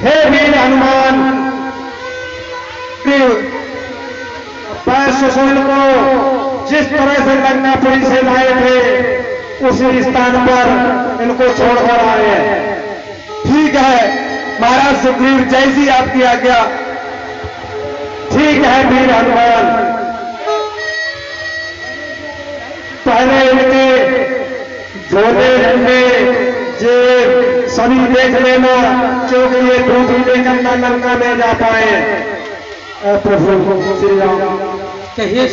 हे वीर हनुमान पैर को जिस तरह से लंकापुरी से लाए थे उसी स्थान पर इनको छोड़कर आए हैं। ठीक है महाराज सुग्रीव, जैसी आपकी आज्ञा। ठीक है वीर हनुमान, पहले इनके जोड़े झंडे जे सभी देख लेना, क्योंकि ये दूसरी लेकर ना लंका में जा पाए। प्रभु श्री राम, कहिए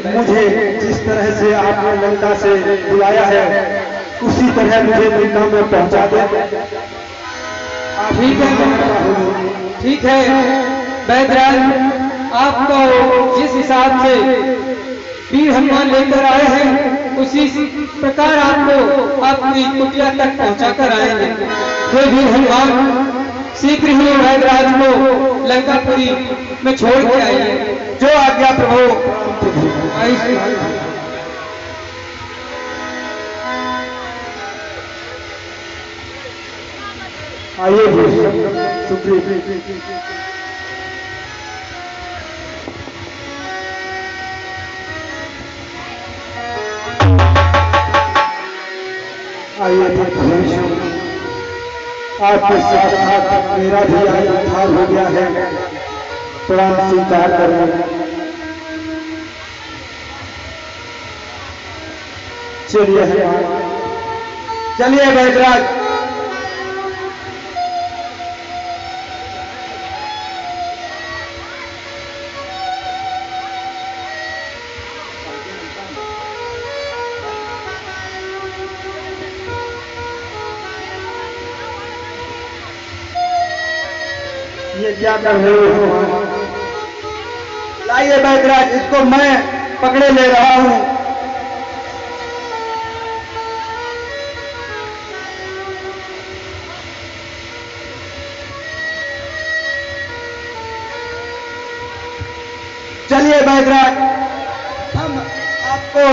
मुझे जिस तरह से आपने लंका से बुलाया है उसी तरह मुझे लंका में पहुंचा दे। ठीक है, ठीक है बैदराज, आपको जिस हिसाब से वीर हनुमान लेकर आए हैं उसी प्रकार आपको आपकी कुटिया तक पहुंचा कर आएंगे। हे वीर हनुमान, शीघ्र ही बैदराज को लंकापुरी में छोड़ के आइए। जो आज्ञा प्रभु। आइए सुग्रीव, आइए आपके साथ साथ मेरा भी हाल हो गया है, प्रणाम स्वीकार करें। चलिए बैदराज। ये क्या कर रहे हो? लाइए बैदराज, इसको मैं पकड़े ले रहा हूं। चलिए बैदराज, हम आपको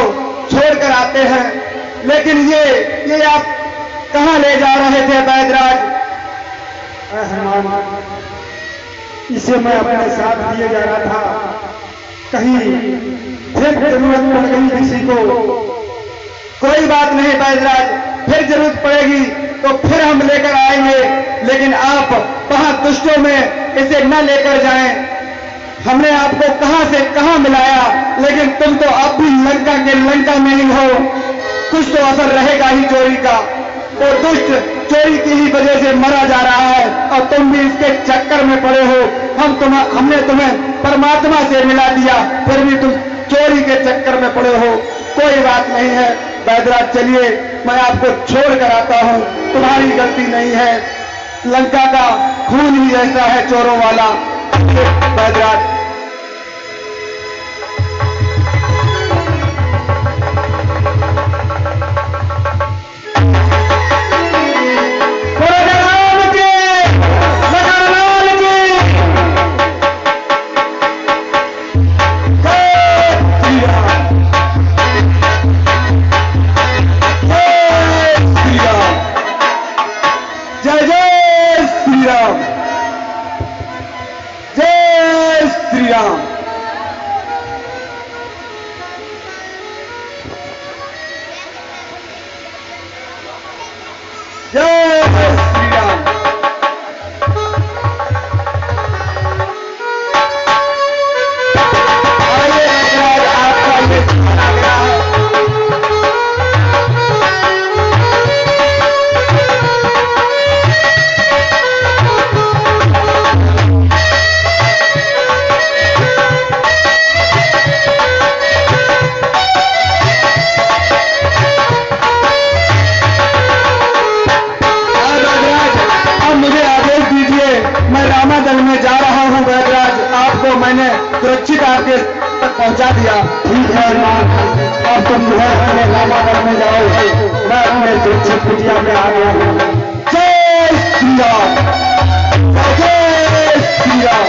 छोड़कर आते हैं, लेकिन ये आप कहां ले जा रहे थे बैदराज? इसे मैं अपने साथ लिए जा रहा था, कहीं फिर जरूरत पड़ गई किसी को। कोई बात नहीं बैदराज, फिर जरूरत पड़ेगी तो फिर हम लेकर आएंगे, लेकिन आप वहां दुष्टों में इसे न लेकर जाएं। हमने आपको कहां से कहां मिलाया, लेकिन तुम तो अब भी लंका के लंका में ही हो। कुछ तो असर रहेगा ही चोरी का। वो दुष्ट चोरी की ही वजह से मरा जा रहा है और तुम भी इसके चक्कर में पड़े हो। हमने तुम्हें परमात्मा से मिला दिया, फिर भी तुम चोरी के चक्कर में पड़े हो। कोई बात नहीं है बैदराज, चलिए मैं आपको छोड़ कर आता हूं, तुम्हारी गलती नहीं है। लंका का खून ही ऐसा है चोरों वाला। बैदराज, सुरक्षित आपके तक पहुंचा दिया। ठीक है अब तुम जो है अपने रामागढ़ में जाओ, मैं अपने सुरक्षित कुटिया में आ गया हूं। जय श्री राम, जय श्री राम।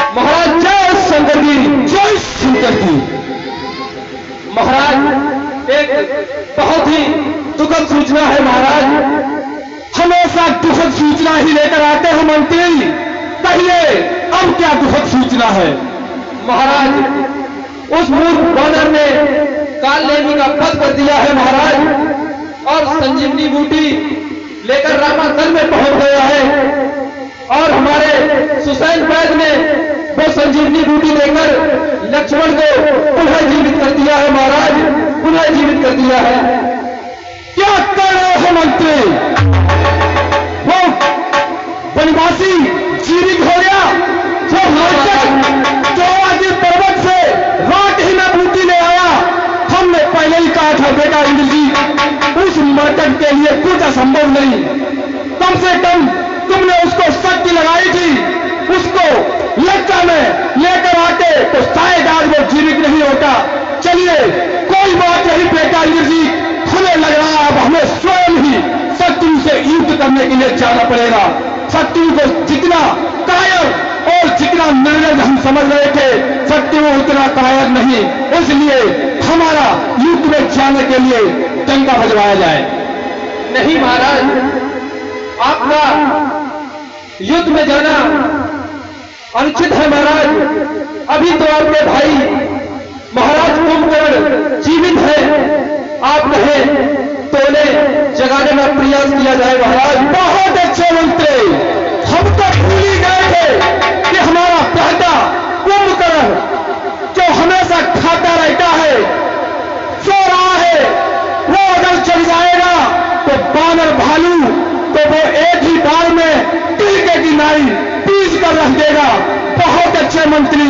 महाराज जय शंकर जी, जय शंकर जी। महाराज एक बहुत ही दुखद सूचना है महाराज। हमेशा दुखद सूचना ही लेकर आते हैं मंत्री, कहिए अब क्या दुखद सूचना है? महाराज, उस मूर्ख वानर ने काल नेमी का वध कर दिया है महाराज, और संजीवनी बूटी लेकर रामागढ़ में पहुंच गया है। और हमारे सुसैन वैद्य ने वो संजीवनी बूटी लेकर लक्ष्मण को पुनः जीवित कर दिया है महाराज, पुनः जीवित कर दिया है। क्या कर रहे हो मंत्री? वो वनवासी जीवित हो गया, वो चौरासी पर्वत से रात ही में बूटी ले आया। हमने पहले ही कहा था बेटा इंद्रजीत, उस मर्तक के लिए कुछ असंभव नहीं। कम से कम तुमने उसको शक्ति लगाई थी, उसको लंका में लेकर आते तो शायद आज वो जीवित नहीं होता। चलिए कोई बात नहीं बेटा इंद्रजीत, हमें लग रहा है अब हमें स्वयं ही शत्रु से युद्ध करने के लिए जाना पड़ेगा। शत्रु को जितना कायर और जितना निर्णय हम समझ रहे थे, शत्रु उतना कायर नहीं। इसलिए हमारा युद्ध में जाने के लिए डंका बजवाया जाए। नहीं महाराज, आपका युद्ध में जाना अनुचित है महाराज। अभी तो आपके भाई महाराज कुंभकर्ण जीवित है, आप कहें तो उन्हें जगाने का प्रयास किया जाए महाराज। बहुत अच्छे मंत्री, हम तो भूल ही गए थे कि हमारा बेटा कुंभकर्ण जो हमेशा खाता रहता है, सो रहा है, वो अगर चल जाएगा तो बानर भालू तो वो एक ही बार में टीके की नाई पीस कर रख देगा। बहुत अच्छे मंत्री,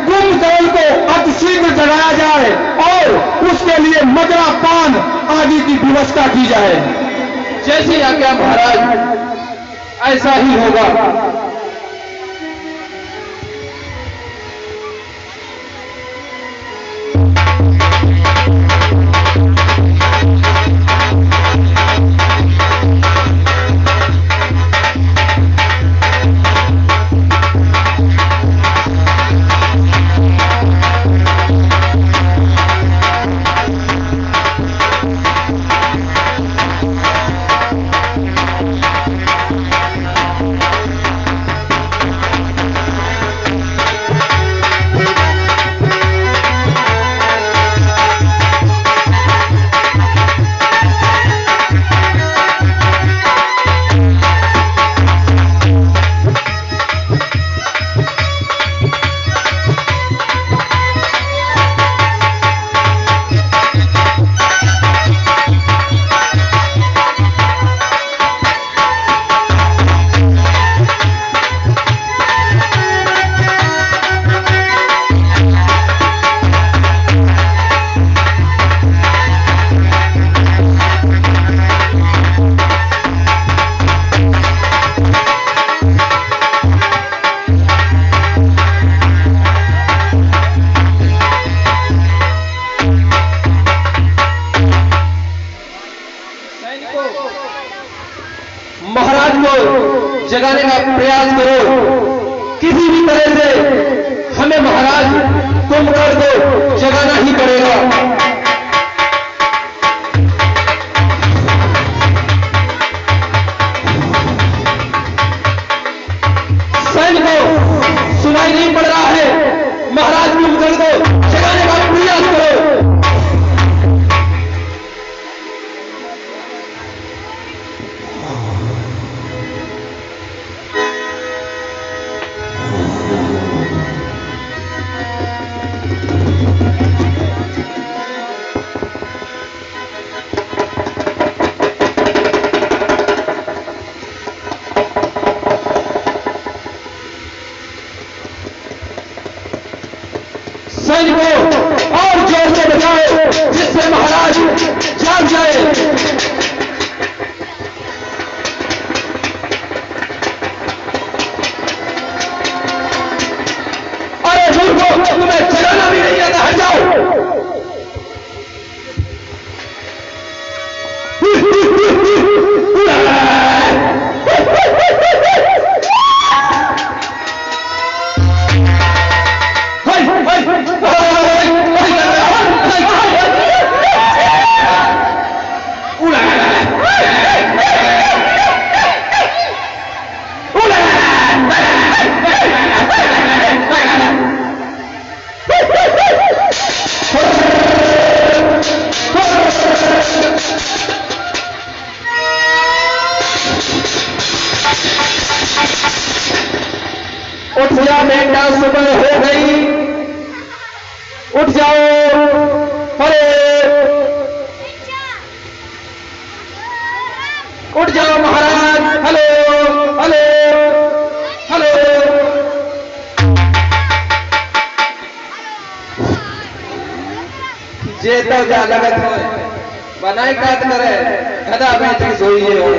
कुंभकर्ण को अतिशीघ्र जगाया जाए और उसके लिए मदरा पान आदि की व्यवस्था की जाए। जैसी आज्ञा महाराज, ऐसा ही होगा। महाराज को जगाने का प्रयास करो, किसी भी तरह से हमें महाराज कुंभकर्ण को जगाना ही पड़ेगा। सैन्य को सुनाई नहीं पड़ रहा है, महाराज कुंभकर्ण को जगाने का प्रयास करो। उठ जा बेटा, सुबह हो गई, उठ जाओ। अरे उठ जाओ महाराज। Hello hello hello. जे तो जा लगत हो बनाई काट करे गधा बेच के सोइए हो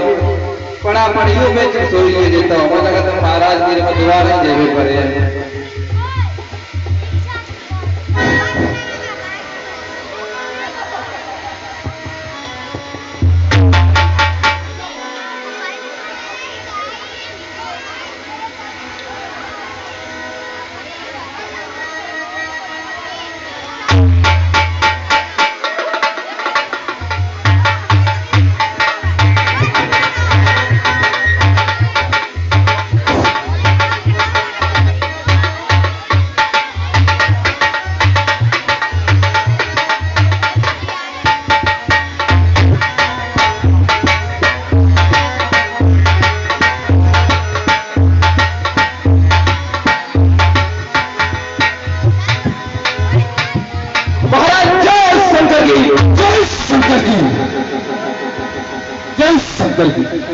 पड़ा पड़ियो बेच के सोइए देता हो लगत महाराज मेरे में दुआ नहीं देवे पड़े।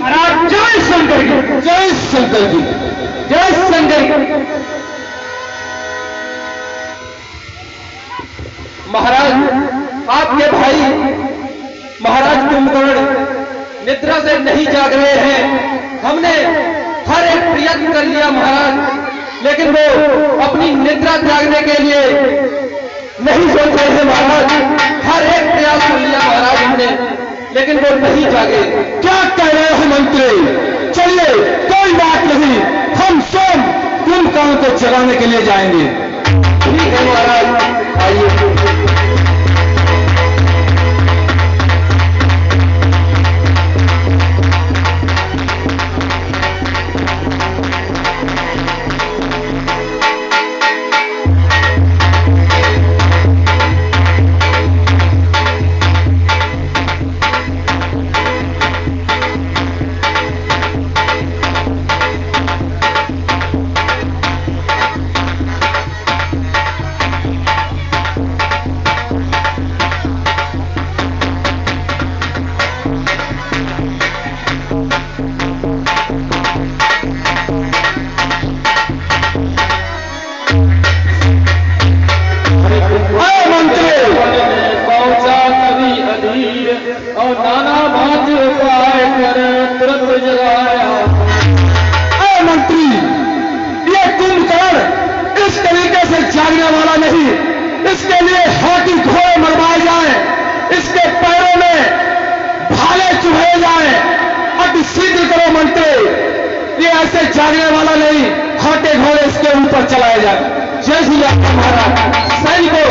महाराज जय शंकर की, जय शंकर की, जय शंकर की। महाराज आपके भाई महाराज कुंभकर्ण निद्रा से नहीं जाग रहे हैं। हमने हर एक प्रयत्न कर लिया महाराज, लेकिन वो अपनी निद्रा त्यागने के लिए नहीं सोच रहे थे महाराज। हर एक प्रयास कर लिया महाराज हमने, लेकिन वो नहीं जागे। क्या कह रहे हो मंत्री? चलिए कोई बात नहीं, हम स्वयं कुंभकर्ण को जगाने के लिए जाएंगे। ठीक है महाराज, आइए। और नाना भांति उपाय कर तुरंत जगाया। मंत्री, ये कुंभकर्ण इस तरीके से जागने वाला नहीं, इसके लिए हाथी घोड़े मरवाए जाए, इसके पैरों में भाले चुभाए जाए। अब सीधी करो मंत्री, ये ऐसे जागने वाला नहीं, हाथी घोड़े इसके ऊपर चलाए जाए। जय श्री राम महाराज। सैनिकों,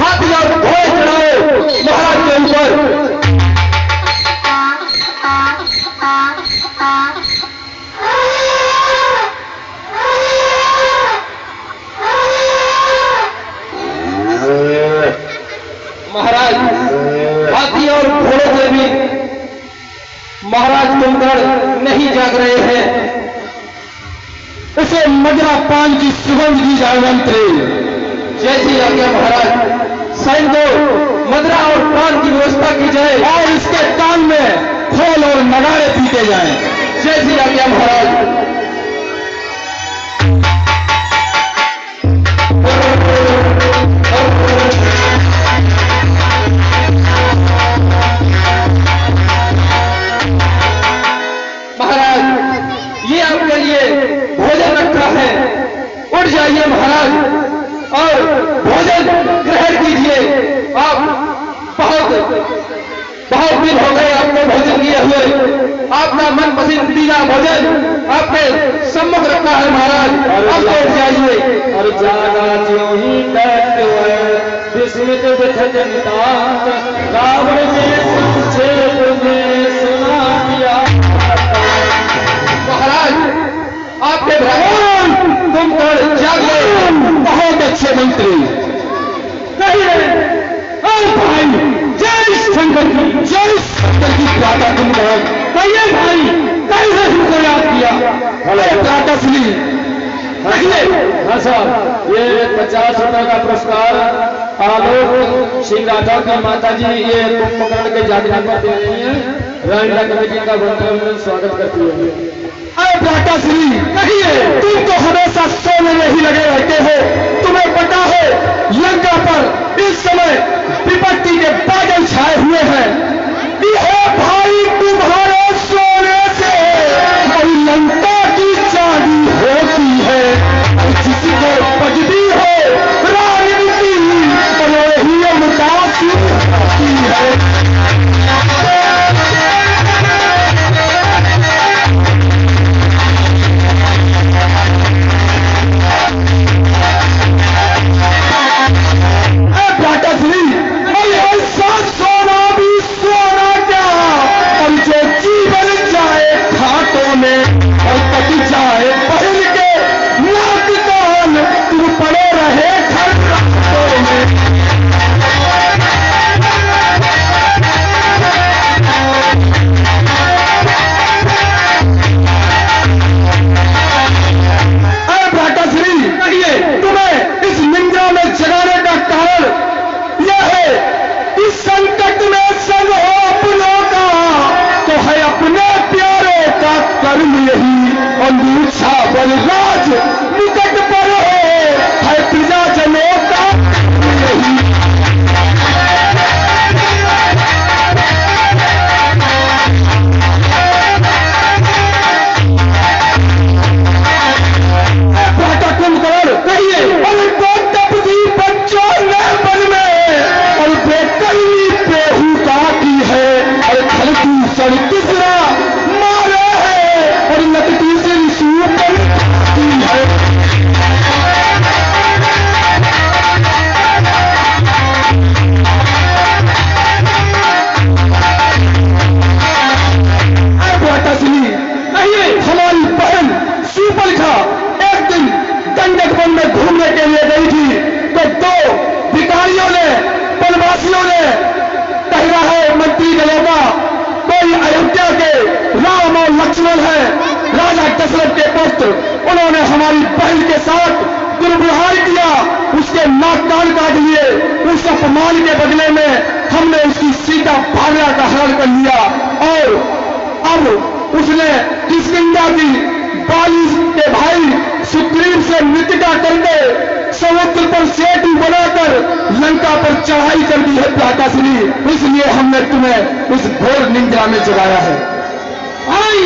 हाथी और घोड़े चढ़ाओ महाराज के ऊपर। महाराज हाथी और घोड़ों से भी महाराज कुंभकर्ण नहीं जाग रहे हैं। उसे मदरा पान की सुगंध दी जाए मंत्री। जैसी आज्ञा महाराज। सैनिकों, मदरा और पान की व्यवस्था की जाए और इसके कान में खोल और नगाड़े पीटे जाएं। जैसी आज्ञा महाराज। ये आपके लिए भोजन रखा है, उठ जाइए महाराज और भोजन ग्रहण कीजिए। आप बहुत दिन हो गए आपको भोजन किए हुए। स्तुति का भोजन आपके सम्मुख रखा है महाराज, अब बैठ जाइए। और जागा ज्यों ही बैठते हुए विस्मित विथत नितांत रावण ने संक्षेप में सुना दिया। महाराज आपके भगवान तुम कर जागे, बहुत अच्छे मंत्री कहिए। भाई जय शंकर की, जय शंकर की प्राता तुम कहो। कहिए भाई कैसे हमको याद किया? अरे प्राता श्री कहिए। हाँ साहब, ये 50 रुपए का पुरस्कार आलोक सिंह राठौर की माता जी ये कुंभकर्ण के जागरण पर दे रही है। रानीला कमेटी का बहुत स्वागत करती है। अरे प्राता श्री कहिए, तुम तो हमेशा सोने में ही लगे रहते हो। तुम्हें पता है लंका पर इस समय विपत्ति के बादल छाए हुए हैं। ये भाई तुम्हारे सोने से बड़ी लंका की चांदी होती है। जिसको पदवी हो राजनीति बड़े ही मुतासिर होती है। राज निकट पर है प्रजाजनों का कुंभकर्ण कहिए। और तपसी बच्चों ने बन में और बेकली बेहू का की है। और खलती सड़ तीसरा मारे है और नकटी से ऊपर की है। हमारी बहन सुपलखा एक दिन गंडक वन में घूमने के लिए गई थी तो दो भिखारियों ने वनवासियों ने कह रहा है मंत्री ने लोगा कोई अयोध्या के राम और लक्ष्मण है, राजा दशरथ के पुत्र। उन्होंने हमारी बहन के साथ दुर्व्यवहार किया, उसके नाक कान काट लिए। उस अपमान के बदले में हमने उसकी सीता भार्या का हरण कर लिया और अब उसने किष्किंधा की बाली के भाई सुग्रीव से मृतिका करके समुद्र पर सेतु बनाकर लंका पर चढ़ाई कर दी है प्राताश्री। इसलिए हमने तुम्हें उस घोर निंद्रा में जगाया है। भाई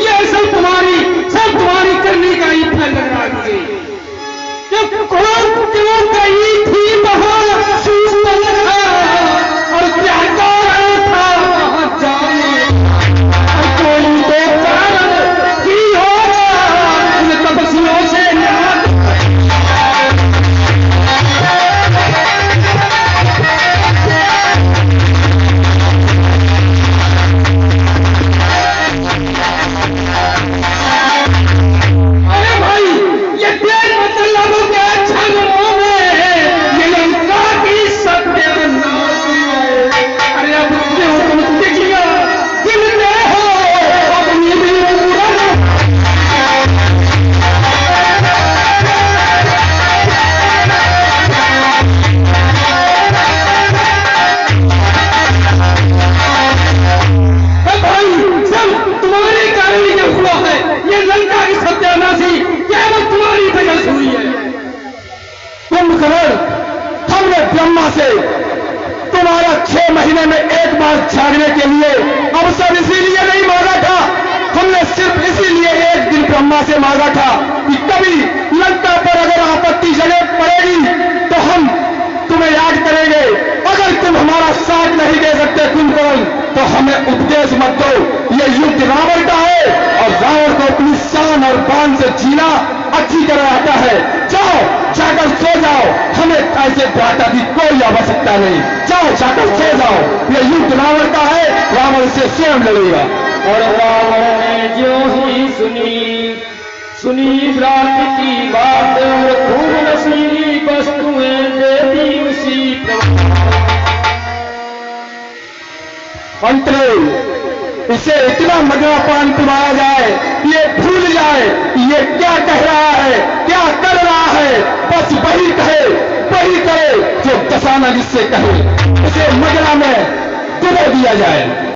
ये सब तुम्हारी करने का ही फल लग रहा है मुझे। कौन क्यों गई थी वहां सुपलखा और क्या कर रहा था वहां जाने कोई तो कारण की होगा उन तपस्वियों से हमने ब्रह्मा से तुम्हारा 6 महीने में एक बार छाड़ने के लिए अवसर इसीलिए नहीं मांगा था। हमने सिर्फ इसीलिए एक दिन ब्रह्मा से मांगा था कि कभी लंका पर अगर आपत्ति जगह पड़ेगी तो हम तुम्हें याद करेंगे। अगर तुम हमारा साथ नहीं दे सकते कुंभकर्ण तो हमें उपदेश मत दो। ये युद्ध रावण का है और रावण को अपनी शान और बाण से जीना अच्छी तरह आता है। जाओ जाकर सो जाओ, हमें ऐसे भ्राता की कोई आवश्यकता नहीं। जाओ जाकर सो जाओ, ये युद्ध रावण का है, रावण से स्वयं लड़ेगा। और रावण ने जो ही सुनी भ्रात की बात और खूब नशीली वस्तुएं दे दी उसी मंत्री, इसे इतना मगरा पान पिलाया जाए ये भूल जाए ये क्या कह रहा है, क्या कर रहा है। बस वही कहे वही करे जो दशानन इससे कहे। इसे मगरा में डुबो दिया जाए।